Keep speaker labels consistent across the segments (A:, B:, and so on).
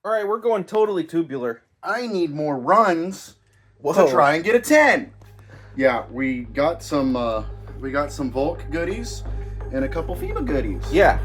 A: All right, we're going totally tubular.
B: I need more runs
A: Whoa.
B: to try and get a 10. Yeah, we got some Volk goodies and a couple FEMA goodies.
A: Yeah.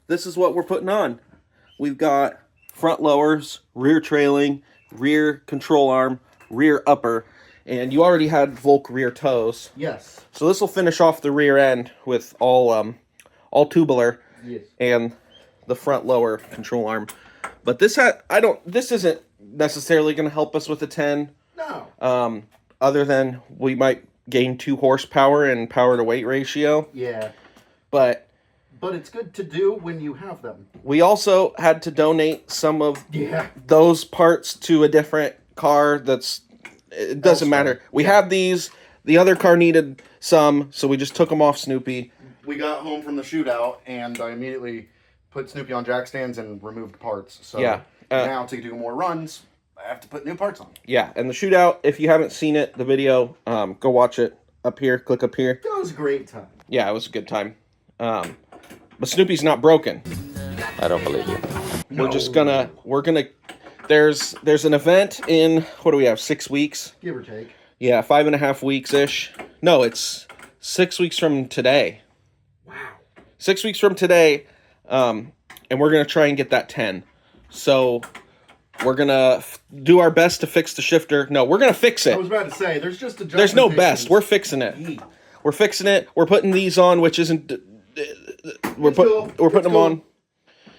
A: This is what we're putting on. We've got front lowers, rear trailing, rear control arm, rear upper, and you already had Volk rear toes.
B: Yes.
A: So this will finish off the rear end with all tubular.
B: Yes.
A: And the front lower control arm. But this isn't necessarily going to help us with a 10.
B: No.
A: Other than we might gain 2 horsepower and power to weight ratio.
B: Yeah.
A: But
B: it's good to do when you have them.
A: we also had to donate some of those parts to a different car. It doesn't matter. We had these. The other car needed some, so we just took them off Snoopy.
B: We got home from the shootout, and I immediately put Snoopy on jack stands and removed parts. So
A: yeah.
B: Now to do more runs, I have to put new parts on.
A: Yeah, and the shootout, if you haven't seen it, the video, go watch it up here. Click up here.
B: That was a great time.
A: Yeah, it was a good time. But Snoopy's not broken.
C: I don't believe you.
A: No. We're gonna, there's an event in, what do we have, 6 weeks?
B: Give or take.
A: Yeah, 5.5 weeks-ish. No, it's 6 weeks from today.
B: Wow.
A: 6 weeks from today, and we're gonna try and get that 10. So we're gonna do our best to fix the shifter. No, we're gonna fix it.
B: I was about to say, there's just adjustments.
A: There's no best. We're fixing it. We're fixing it. We're putting these on, which isn't. We're putting them on.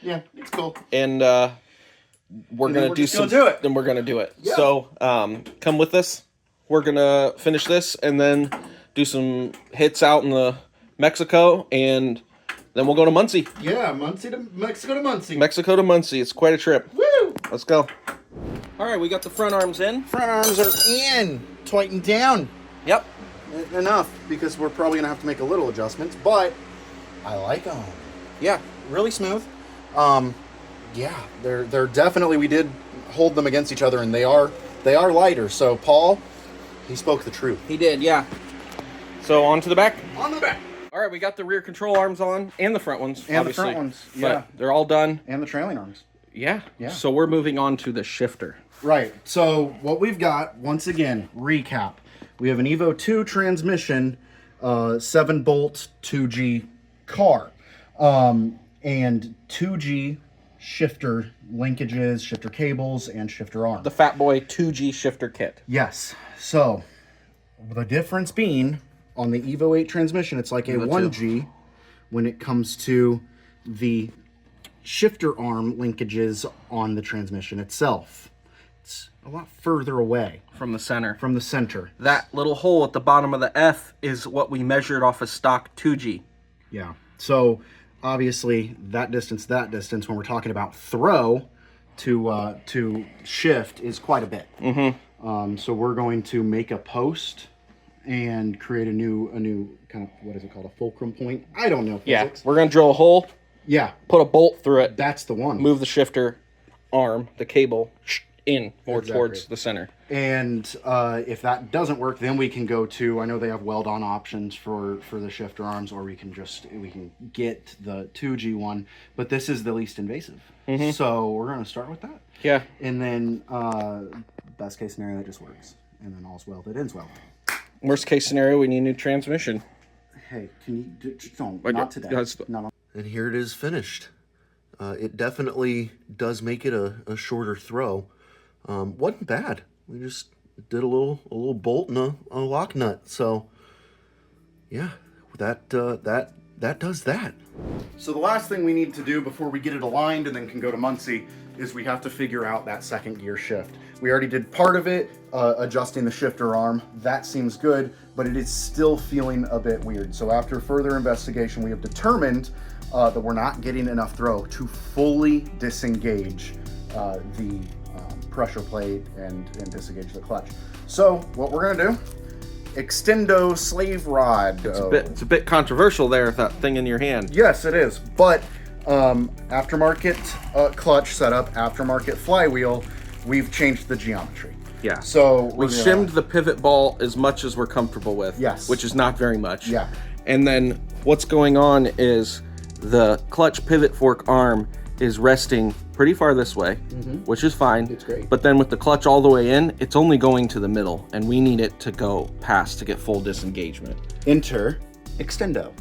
B: Yeah, it's cool.
A: And we're gonna do some.
B: Do it.
A: Then we're gonna do it.
B: Yeah.
A: So come with us. We're gonna finish this and then do some hits out in the Mexico, and then we'll go to Muncie.
B: Yeah, Mexico to Muncie.
A: Mexico to Muncie. It's quite a trip.
B: Woo!
A: Let's go. All right, we got the front arms in.
B: Front arms are in. Tightened down.
A: Yep.
B: Enough, because we're probably gonna have to make a little adjustments, but I like them.
A: Yeah.
B: Really smooth. Yeah, they're definitely, we did hold them against each other, and they are lighter. So Paul, he spoke the truth.
A: He did. Yeah. So on to the back.
B: On the back.
A: All right, we got the rear control arms on and the front ones.
B: And
A: obviously.
B: the front ones.
A: But
B: Yeah.
A: they're all done.
B: And the trailing arms.
A: Yeah.
B: Yeah.
A: So we're moving on to the shifter.
B: Right. So what we've got, once again, recap. We have an Evo 2 transmission, 7-bolt 2G car, and 2G shifter linkages, shifter cables, and shifter arm.
A: The Fat Boy 2G shifter kit.
B: Yes. So the difference being on the Evo 8 transmission, it's like a 1G when it comes to the shifter arm linkages on the transmission itself. It's a lot further away
A: From the center.
B: from the center.
A: That little hole at the bottom of the F is what we measured off a stock 2G.
B: Yeah. So obviously that distance, when we're talking about throw to shift, is quite a bit. Mm-hmm. So we're going to make a post and create a new kind of, what is it called, a fulcrum point? I don't know physics.
A: Yeah, we're gonna drill a hole.
B: Yeah,
A: Put a bolt through it.
B: that's the one.
A: Move the shifter arm, the cable, in more towards the center.
B: And if that doesn't work, then we can go to, I know they have weld-on options for the shifter arms, or we can get the 2G one, but this is the least invasive. Mm-hmm. So we're going to start with that.
A: Yeah.
B: And then best case scenario, that just works. And then all's well that ends well.
A: Worst case scenario, we need a new transmission.
B: Hey, can you not today. No.
D: And here it is finished. It definitely does make it a shorter throw. Wasn't bad. We just did a little bolt and a lock nut. So yeah, that does that.
B: So the last thing we need to do before we get it aligned and then can go to Muncie is we have to figure out that second gear shift. We already did part of it, adjusting the shifter arm. That seems good, but it is still feeling a bit weird. So after further investigation, we have determined that we're not getting enough throw to fully disengage the pressure plate and disengage the clutch. So what we're gonna do, extendo slave rod.
A: It's a bit controversial there, that thing in your hand.
B: Yes, it is, but aftermarket clutch setup, aftermarket flywheel, we've changed the geometry.
A: Yeah.
B: So
A: we shimmed the pivot ball as much as we're comfortable with.
B: Yes.
A: Which is not very much.
B: Yeah.
A: And then what's going on is the clutch pivot fork arm is resting pretty far this way, which is fine.
B: It's great.
A: But then with the clutch all the way in, it's only going to the middle, and we need it to go past to get full disengagement.
B: Enter extendo.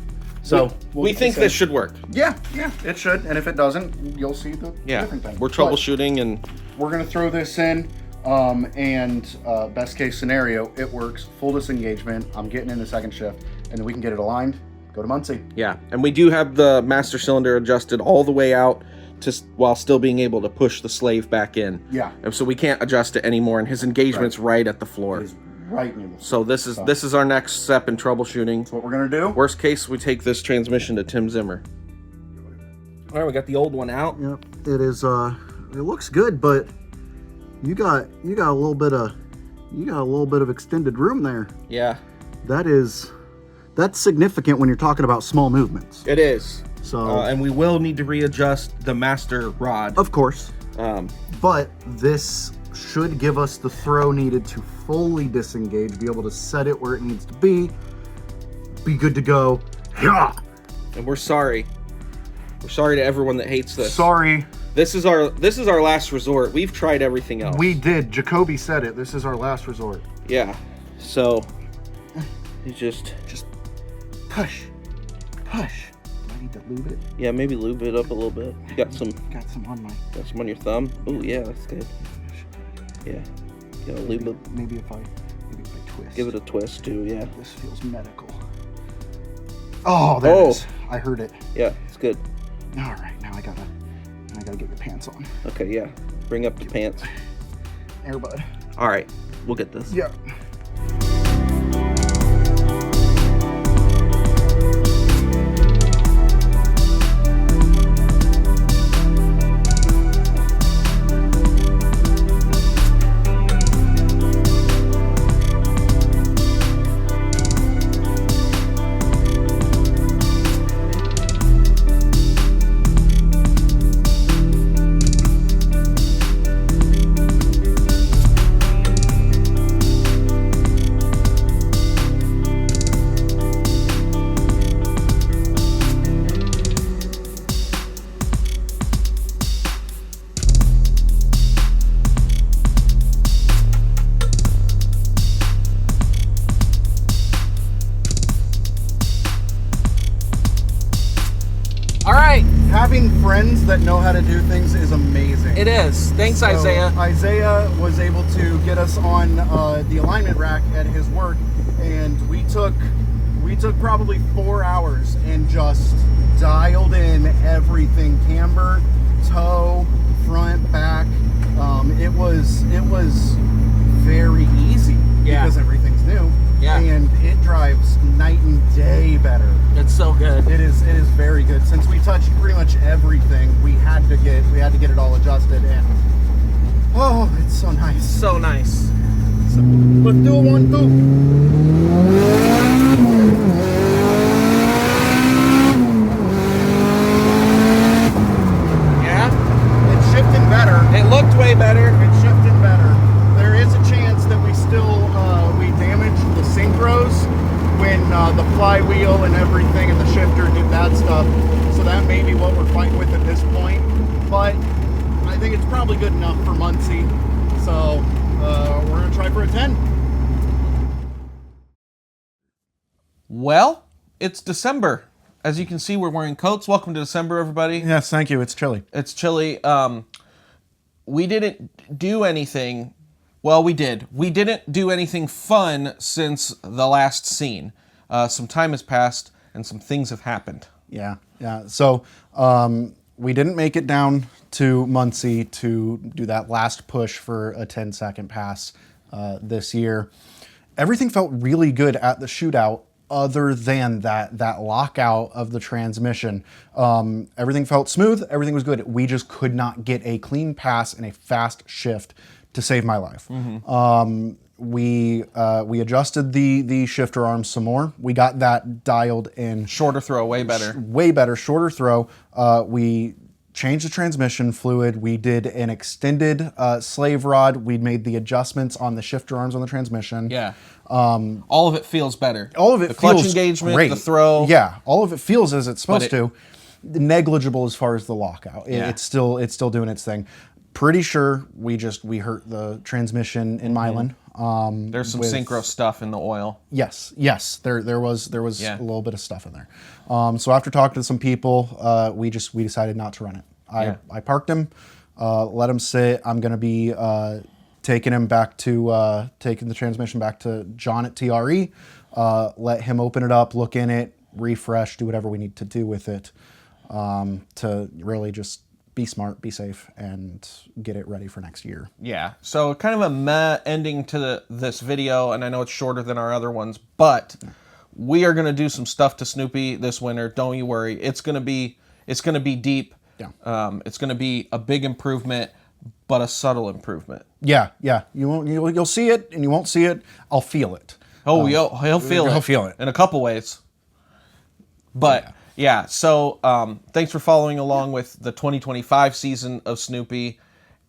B: So
A: we think this should work.
B: Yeah, it should. And if it doesn't, you'll see the different thing.
A: We're troubleshooting, and
B: we're gonna throw this in. Best case scenario, it works, full disengagement. I'm getting in the second shift, and then we can get it aligned. Go to Muncie.
A: Yeah, and we do have the master cylinder adjusted all the way out to while still being able to push the slave back in.
B: Yeah.
A: And so we can't adjust it anymore, and his engagement's right at the floor.
B: It's right near the
A: So this is our next step in troubleshooting.
B: That's what we're gonna do.
A: Worst case, we take this transmission to Tim Zimmer. All right, we got the old one out.
B: Yep, it is. It looks good, but you got a little bit of extended room there.
A: Yeah,
B: That's significant when you're talking about small movements.
A: it is.
B: So,
A: And we will need to readjust the master rod.
B: of course,
A: Um,
B: but this should give us the throw needed to fully disengage, be able to set it where it needs to be good to go. Yeah.
A: and we're sorry. We're sorry to everyone that hates this.
B: Sorry,
A: This is our last resort. We've tried everything else.
B: we did. Jacoby said it. This is our last resort.
A: Yeah. So you just
B: Push. Do I need to lube it?
A: yeah, maybe lube it up a little bit. You got some
B: Got some on
A: your thumb. Oh yeah, that's good. Yeah. You gotta lube it.
B: maybe if I twist.
A: Give it a twist too, yeah.
B: This feels medical. Oh, there it is. I heard it.
A: Yeah, it's good.
B: All right, now I gotta get your pants on.
A: Okay, yeah. Bring up the pants.
B: Airbud.
A: All right, we'll get this.
B: Yeah.
A: All right,
B: Having friends that know how to do things is amazing.
A: it is. Thanks,
B: So,
A: Isaiah.
B: Isaiah was able to get us on the alignment rack at his work, and we took probably 4 hours and just dialed in everything: camber, toe, front, back. It was very easy because everything's new.
A: Yeah.
B: And it drives night and day better.
A: It's so good.
B: It is very good. Since we touched pretty much everything, we had to get it all adjusted, and oh, it's so nice.
A: So nice.
B: So, let's do a 1-2.
A: Yeah,
B: It's shifting better.
A: it looked way better.
B: It's shifting better. There is a chance that we still we damaged the synchros when the flywheel and everything and the shifter did that stuff. So that may be what we're fighting with at this point. But I think it's probably good enough for Muncie. So we're gonna try for a 10.
A: Well, it's December. As you can see, we're wearing coats. Welcome to December, everybody.
B: Yes, thank you. It's chilly.
A: It's chilly. We didn't do anything. Well, we did. We didn't do anything fun since the last scene. Some time has passed and some things have happened.
B: Yeah. So we didn't make it down to Muncie to do that last push for a 10-second pass this year. Everything felt really good at the shootout other than that lockout of the transmission. Everything felt smooth. Everything was good. We just could not get a clean pass and a fast shift to save my life. We adjusted the shifter arms some more. We got that dialed in.
A: Shorter throw, way better.
B: Way better, shorter throw. We changed the transmission fluid. We did an extended slave rod. We made the adjustments on the shifter arms on the transmission.
A: Yeah. All of it feels better.
B: All of it
A: the clutch
B: feels
A: engagement,
B: great.
A: the throw.
B: Yeah, all of it feels as it's supposed to. Negligible as far as the lockout.
A: Yeah.
B: It's still doing its thing. Pretty sure we hurt the transmission in Milan.
A: There's some synchro stuff in the oil.
B: Yes, there was a little bit of stuff in there. So after talking to some people, we decided not to run it. I parked him, let him sit. I'm gonna be taking the transmission back to John at TRE. Let him open it up, look in it, refresh, do whatever we need to do with it, to really just be smart, be safe, and get it ready for next year.
A: Yeah, so kind of a meh ending to this video, and I know it's shorter than our other ones, but we are going to do some stuff to Snoopy this winter. Don't you worry. It's going to be deep.
B: Yeah.
A: It's going to be a big improvement, but a subtle improvement.
B: Yeah. You'll see it, and you won't see it. I'll feel it.
A: Oh, he'll feel it.
B: He'll feel it
A: in a couple ways. But yeah, so thanks for following along with the 2025 season of Snoopy,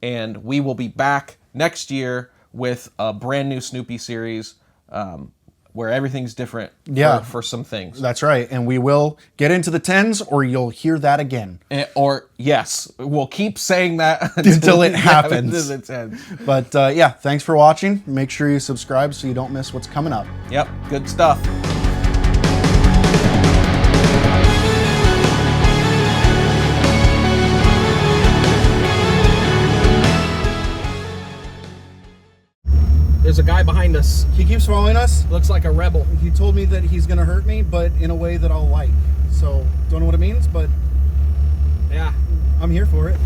A: and we will be back next year with a brand new Snoopy series where everything's different for some things.
B: That's right, and we will get into the 10s, or you'll hear that again.
A: Yes, we'll keep saying that
B: until it happens.
A: Until it ends.
B: But yeah, thanks for watching. Make sure you subscribe so you don't miss what's coming up.
A: Yep, good stuff. There's a guy behind us.
B: He keeps following us.
A: Looks like a rebel.
B: He told me that he's gonna hurt me, but in a way that I'll like. So, don't know what it means, but
A: yeah,
B: I'm here for it.